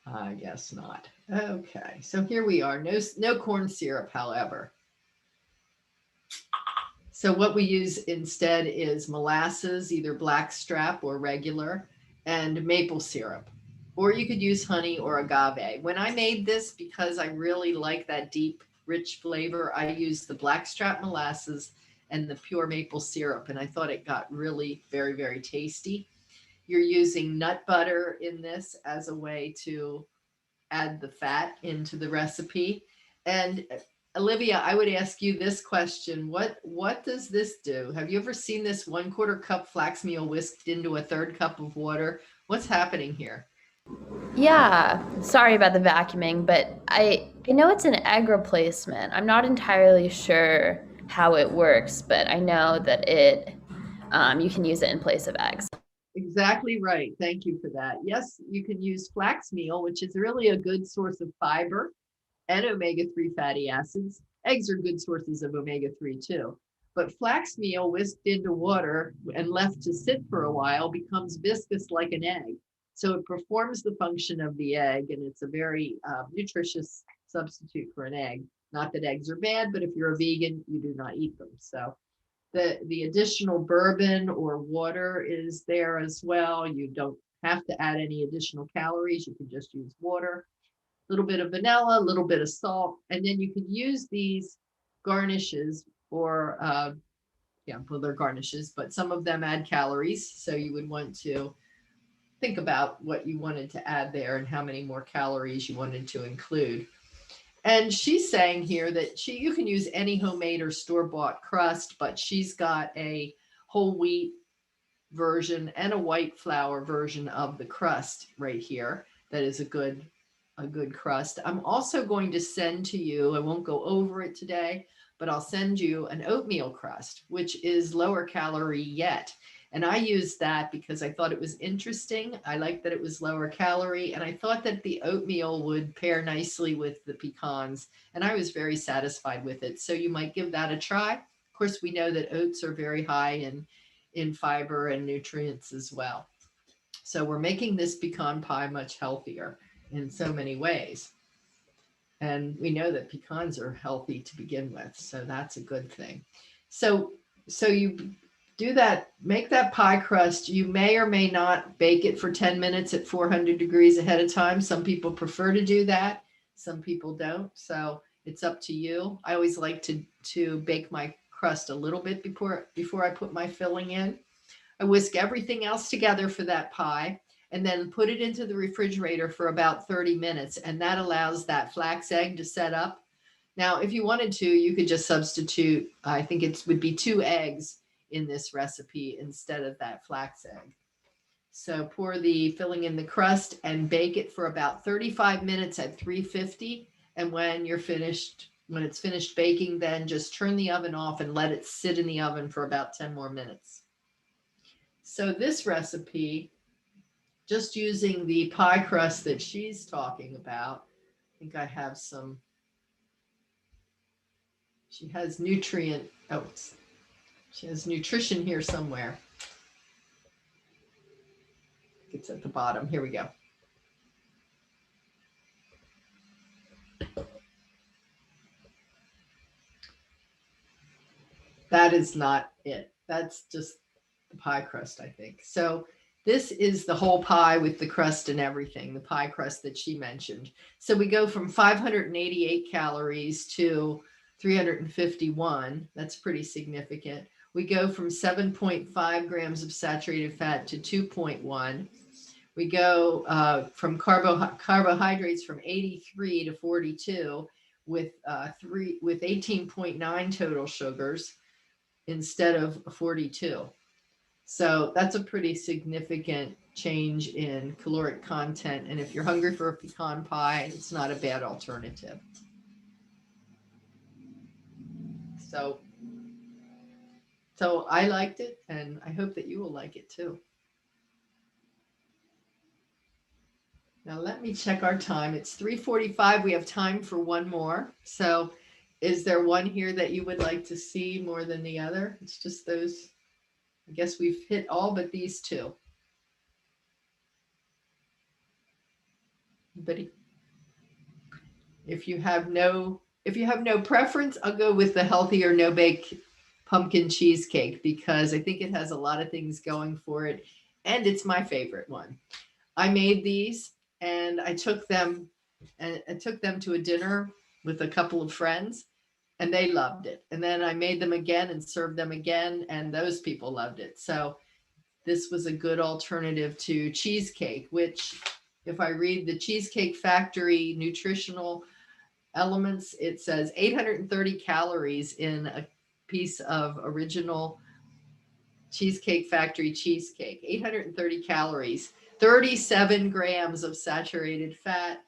I guess not. Okay, so here we are. No corn syrup, however. So what we use instead is molasses, either blackstrap or regular, and maple syrup. Or you could use honey or agave. When I made this, because I really like that deep, rich flavor, I used the blackstrap molasses and the pure maple syrup, and I thought it got really very, very tasty. You're using nut butter in this as a way to add the fat into the recipe. And Olivia, I would ask you this question. What does this do? Have you ever seen this 1/4 cup flax meal whisked into a 1/3 cup of water? What's happening here? Yeah, sorry about the vacuuming, but I know it's an egg replacement. I'm not entirely sure how it works, but I know that you can use it in place of eggs. Exactly right. Thank you for that. Yes, you can use flax meal, which is really a good source of fiber and omega-3 fatty acids. Eggs are good sources of omega-3 too. But flax meal whisked into water and left to sit for a while becomes viscous like an egg. So it performs the function of the egg, and it's a very nutritious substitute for an egg. Not that eggs are bad, but if you're a vegan, you do not eat them. So the additional bourbon or water is there as well. You don't have to add any additional calories. You can just use water, a little bit of vanilla, a little bit of salt, and then you can use these garnishes or well, they're garnishes, but some of them add calories. So you would want to think about what you wanted to add there and how many more calories you wanted to include. And she's saying here that you can use any homemade or store-bought crust, but she's got a whole wheat version and a white flour version of the crust right here. That is a good crust. I'm also going to send to you, I won't go over it today, but I'll send you an oatmeal crust, which is lower calorie yet. And I used that because I thought it was interesting. I liked that it was lower calorie, and I thought that the oatmeal would pair nicely with the pecans, and I was very satisfied with it. So you might give that a try. Of course, we know that oats are very high in fiber and nutrients as well. So we're making this pecan pie much healthier in so many ways. And we know that pecans are healthy to begin with, so that's a good thing. So you do that, make that pie crust. You may or may not bake it for 10 minutes at 400 degrees ahead of time. Some people prefer to do that. Some people don't. So it's up to you. I always like to bake my crust a little bit before I put my filling in. I whisk everything else together for that pie and then put it into the refrigerator for about 30 minutes. And that allows that flax egg to set up. Now, if you wanted to, you could just substitute, I think it would be 2 eggs in this recipe instead of that flax egg. So pour the filling in the crust and bake it for about 35 minutes at 350. And when it's finished baking, then just turn the oven off and let it sit in the oven for about 10 more minutes. So this recipe, just using the pie crust that she's talking about, I think I have some. She has nutrient, oh, she has nutrition here somewhere. It's at the bottom. Here we go. That is not it. That's just the pie crust, I think. So this is the whole pie with the crust and everything, the pie crust that she mentioned. So we go from 588 calories to 351. That's pretty significant. We go from 7.5 grams of saturated fat to 2.1. We go from carbohydrates from 83 to 42 with 18.9 total sugars instead of 42. So that's a pretty significant change in caloric content. And if you're hungry for a pecan pie, it's not a bad alternative. So I liked it, and I hope that you will like it too. Now let me check our time. It's 3:45. We have time for one more. So is there one here that you would like to see more than the other? It's just those. I guess we've hit all but these two. Anybody? If you have no preference, I'll go with the healthier no bake pumpkin cheesecake because I think it has a lot of things going for it, and it's my favorite one. I made these and I took them to a dinner with a couple of friends, and they loved it. And then I made them again and served them again, and those people loved it. So this was a good alternative to cheesecake, which if I read the Cheesecake Factory nutritional elements, it says 830 calories in a piece of original Cheesecake Factory cheesecake, 830 calories, 37 grams of saturated fat,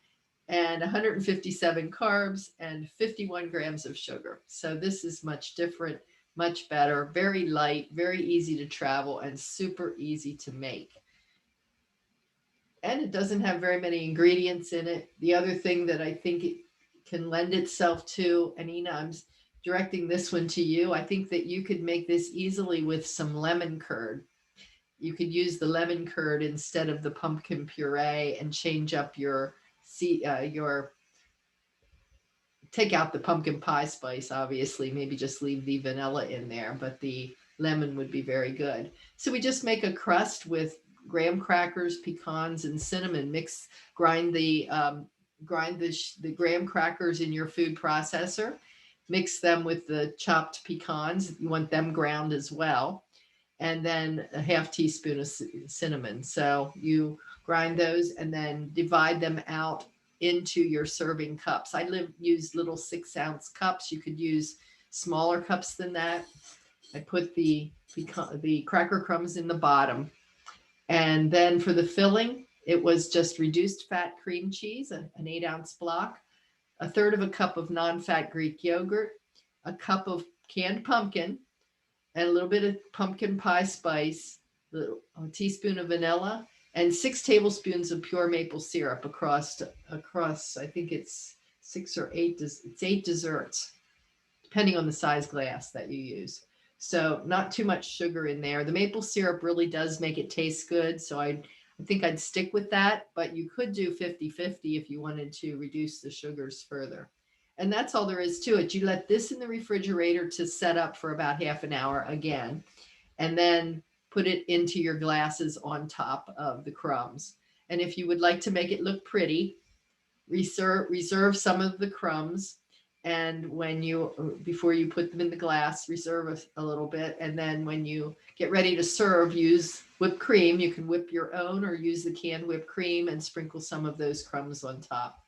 and 157 carbs and 51 grams of sugar. So this is much different, much better, very light, very easy to travel, and super easy to make. And it doesn't have very many ingredients in it. The other thing that I think it can lend itself to, and Ina, I'm directing this one to you. I think that you could make this easily with some lemon curd. You could use the lemon curd instead of the pumpkin puree and change up your take out the pumpkin pie spice, obviously, maybe just leave the vanilla in there, but the lemon would be very good. So we just make a crust with graham crackers, pecans, and cinnamon. Grind the graham crackers in your food processor, mix them with the chopped pecans. You want them ground as well. And then a half teaspoon of cinnamon. So you grind those and then divide them out into your serving cups. I use little 6-ounce cups. You could use smaller cups than that. I put the cracker crumbs in the bottom. And then for the filling, it was just reduced fat cream cheese, an 8-ounce block, a third of a cup of non-fat Greek yogurt, a cup of canned pumpkin, and a little bit of pumpkin pie spice, a teaspoon of vanilla, and 6 tablespoons of pure maple syrup across, I think it's 6 or 8, it's 8 desserts, depending on the size glass that you use. So not too much sugar in there. The maple syrup really does make it taste good. So I think I'd stick with that, but you could do 50-50 if you wanted to reduce the sugars further. And that's all there is to it. You let this in the refrigerator to set up for about half an hour again, and then put it into your glasses on top of the crumbs. And if you would like to make it look pretty, reserve some of the crumbs. And before you put them in the glass, reserve a little bit. And then when you get ready to serve, use whipped cream. You can whip your own or use the canned whipped cream and sprinkle some of those crumbs on top.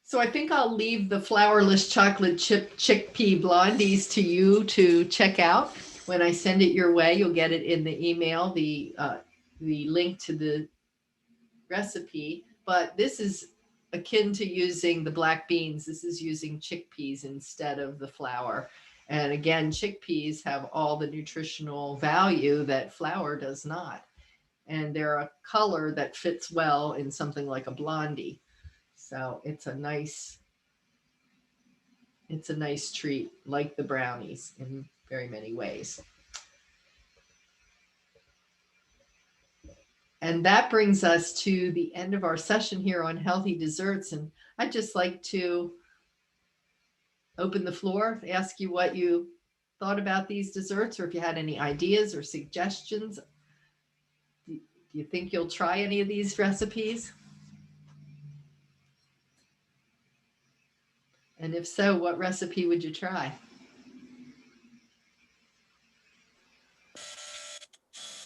So I think I'll leave the flourless chocolate chip chickpea blondies to you to check out. When I send it your way, you'll get it in the email, the link to the recipe. But this is akin to using the black beans. This is using chickpeas instead of the flour. And again, chickpeas have all the nutritional value that flour does not. and they're a color that fits well in something like a blondie. So it's a nice treat, like the brownies in very many ways. And that brings us to the end of our session here on healthy desserts. And I'd just like to open the floor, ask you what you thought about these desserts, or if you had any ideas or suggestions. Do you think you'll try any of these recipes? And if so, what recipe would you try?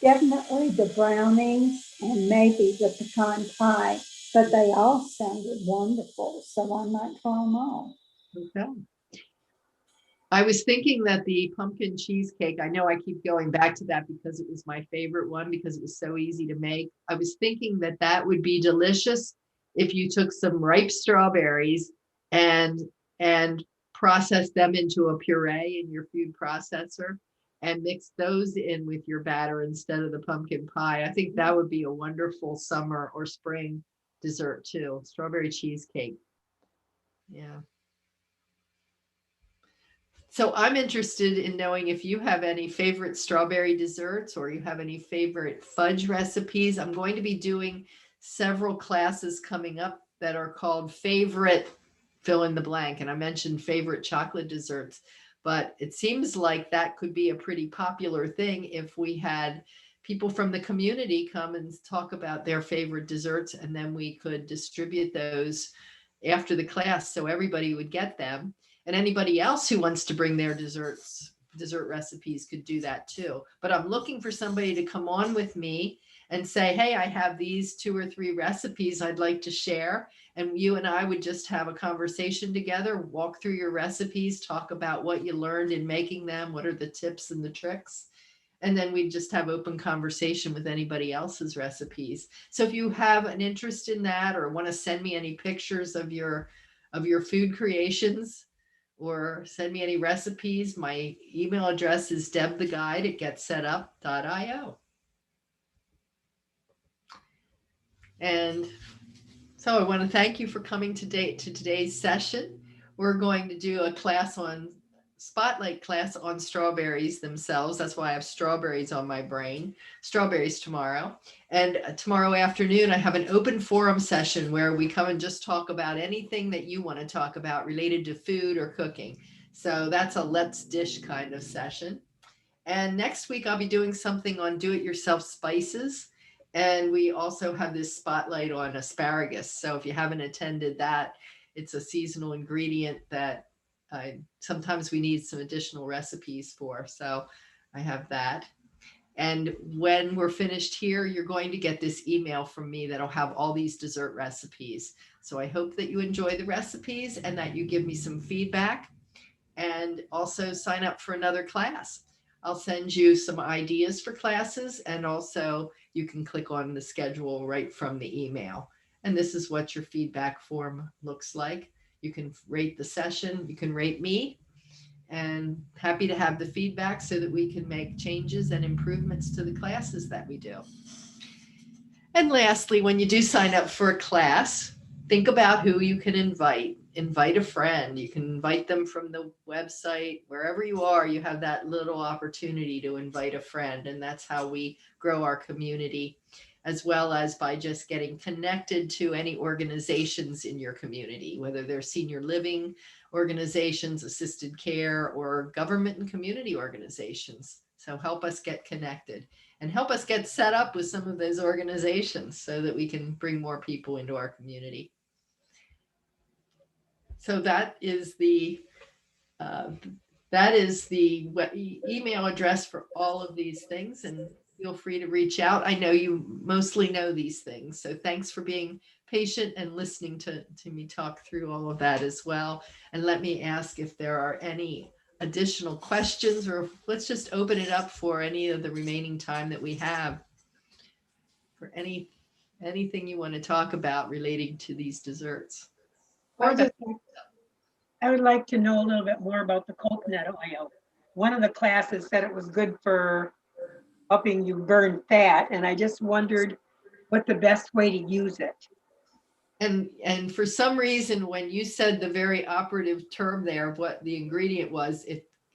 Definitely the brownies and maybe the pecan pie, but they all sounded wonderful, so I might try them all. Okay. I was thinking that the pumpkin cheesecake, I know I keep going back to that because it was my favorite one because it was so easy to make. I was thinking that that would be delicious if you took some ripe strawberries and processed them into a puree in your food processor and mixed those in with your batter instead of the pumpkin pie. I think that would be a wonderful summer or spring dessert too. Strawberry cheesecake. Yeah. So I'm interested in knowing if you have any favorite strawberry desserts or you have any favorite fudge recipes. I'm going to be doing several classes coming up that are called favorite fill in the blank. And I mentioned favorite chocolate desserts, but it seems like that could be a pretty popular thing if we had people from the community come and talk about their favorite desserts, and then we could distribute those after the class so everybody would get them. And anybody else who wants to bring their dessert recipes could do that too. But I'm looking for somebody to come on with me and say, hey, I have these 2 or 3 recipes I'd like to share. And you and I would just have a conversation together, walk through your recipes, talk about what you learned in making them, what are the tips and the tricks. And then we'd just have open conversation with anybody else's recipes. So if you have an interest in that or want to send me any pictures of your food creations, or send me any recipes, my email address is debtheguide@getsetup.io. And so I want to thank you for coming to today's session. We're going to do a spotlight class on strawberries themselves. That's why I have strawberries on my brain. Strawberries tomorrow. And tomorrow afternoon, I have an open forum session where we come and just talk about anything that you want to talk about related to food or cooking. So that's a let's dish kind of session. And next week, I'll be doing something on do-it-yourself spices. And we also have this spotlight on asparagus. So if you haven't attended that, it's a seasonal ingredient that sometimes we need some additional recipes for. So I have that. And when we're finished here, you're going to get this email from me that'll have all these dessert recipes. So I hope that you enjoy the recipes and that you give me some feedback, and also sign up for another class. I'll send you some ideas for classes, and also you can click on the schedule right from the email. And this is what your feedback form looks like. You can rate the session, you can rate me, and happy to have the feedback so that we can make changes and improvements to the classes that we do. And lastly, when you do sign up for a class, think about who you can invite. Invite a friend. You can invite them from the website. Wherever you are, you have that little opportunity to invite a friend. And that's how we grow our community, as well as by just getting connected to any organizations in your community, whether they're senior living organizations, assisted care, or government and community organizations. So help us get connected and help us get set up with some of those organizations so that we can bring more people into our community. So that is the email address for all of these things, and feel free to reach out. I know you mostly know these things, so thanks for being patient and listening to me talk through all of that as well. And let me ask if there are any additional questions, or let's just open it up for any of the remaining time that we have for anything you want to talk about relating to these desserts. I would like to know a little bit more about the coconut oil. One of the classes said it was good for helping you burn fat, and I just wondered what the best way to use it. And for some reason, when you said the very operative term there of what the ingredient was,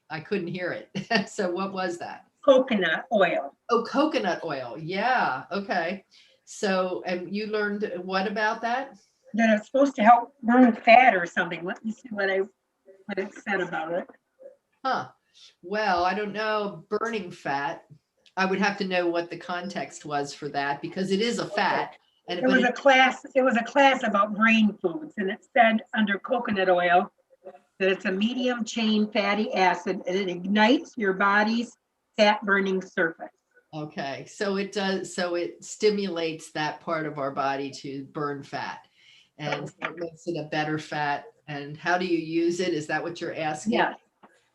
I couldn't hear it. So what was that? Coconut oil. Oh, coconut oil. Yeah. Okay. So, and you learned what about that? That it's supposed to help burn fat or something. Let me see what it said about it. Huh. Well, I don't know. Burning fat. I would have to know what the context was for that because it is a fat. And It was a class about brain foods, and it said under coconut oil that it's a medium chain fatty acid and it ignites your body's fat burning surface. okay. So it does. So it stimulates that part of our body to burn fat, and so it makes it a better fat. And how do you use it? Is that what you're asking? Yeah.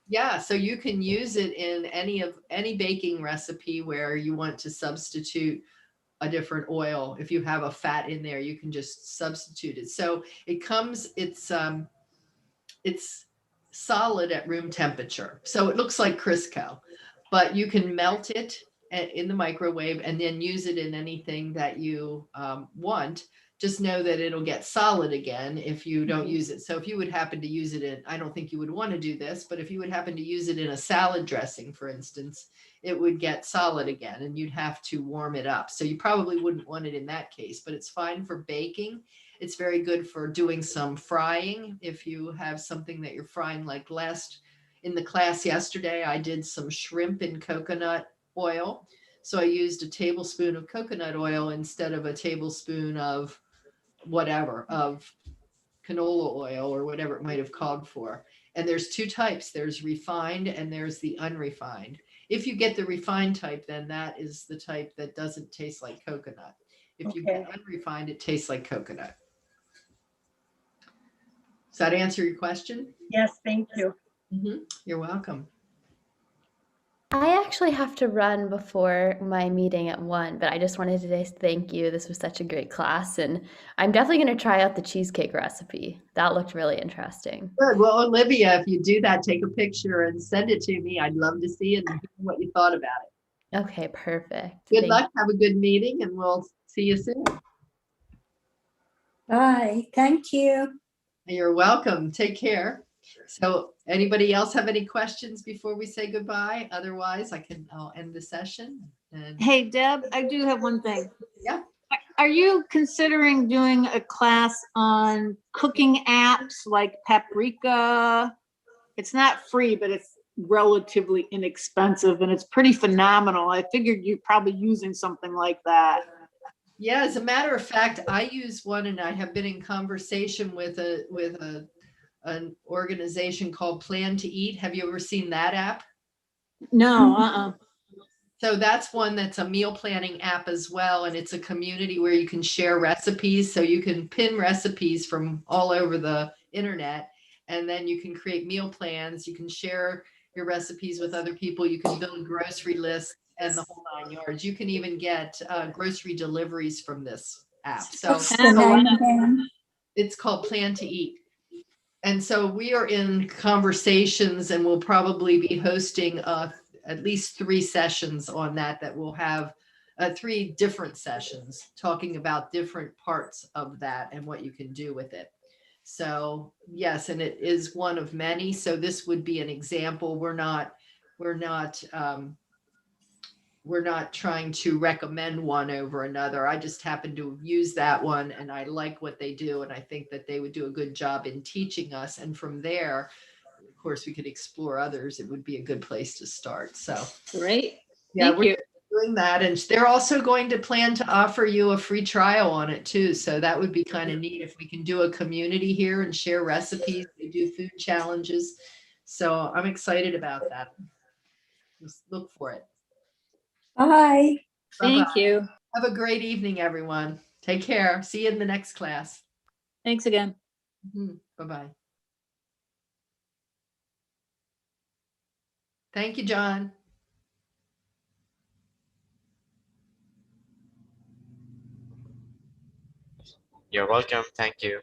Yeah, so you can use it in any baking recipe where you want to substitute a different oil. If you have a fat in there, you can just substitute it. So it's solid at room temperature. So it looks like Crisco, but you can melt it in the microwave and then use it in anything that you want. Just know that it'll get solid again if you don't use it. So if you would happen to use it I don't think you would want to do this, but if you would happen to use it in a salad dressing, for instance, it would get solid again and you'd have to warm it up. So you probably wouldn't want it in that case, but it's fine for baking. It's very good for doing some frying. If you have something that you're frying, like in the class yesterday, I did some shrimp in coconut oil. So I used a tablespoon of coconut oil instead of a tablespoon of canola oil or whatever it might have called for. And there's two types. There's refined and there's the unrefined. If you get the refined type, then that is the type that doesn't taste like coconut. If you get unrefined, it tastes like coconut. Does that answer your question? Yes, thank you. You're welcome. I actually have to run before my meeting at 1, but I just wanted to say thank you. This was such a great class, and I'm definitely going to try out the cheesecake recipe. That looked really interesting. Good. Well, Olivia, if you do that, take a picture and send it to me. I'd love to see it and hear what you thought about it. Okay, perfect. Good Thank luck. Have a good meeting, and we'll see you soon. Bye. Thank you. You're welcome. Take care. So anybody else have any questions before we say goodbye? Otherwise, I'll end the session. And Hey, Deb, I do have one thing. Yeah. Are you considering doing a class on cooking apps like Paprika? It's not free, but it's relatively inexpensive and it's pretty phenomenal. I figured you're probably using something like that. Yeah, as a matter of fact, I use one and I have been in conversation with an organization called Plan to Eat. Have you ever seen that app? No, So that's one that's a meal planning app as well. And it's a community where you can share recipes. So you can pin recipes from all over the internet, and then you can create meal plans. You can share your recipes with other people. You can build grocery lists and the whole 9 yards. You can even get grocery deliveries from this app. So What's the name again? it's called Plan to Eat. And so we are in conversations and we'll probably be hosting at least 3 sessions on that we'll have 3 different sessions talking about different parts of that and what you can do with it. So yes, and it is one of many. So this would be an example. We're not trying to recommend one over another. I just happen to use that one and I like what they do. And I think that they would do a good job in teaching us. And from there, of course, we could explore others. It would be a good place to start. So great. yeah, Thank we're you. doing that. And they're also going to plan to offer you a free trial on it too. So that would be kind of neat if we can do a community here and share recipes. They do food challenges. So I'm excited about that. Just look for it. Bye. Thank Bye-bye. you. Have a great evening, everyone. Take care. See you in the next class. Thanks again. Bye-bye. Thank you, John. You're welcome. Thank you.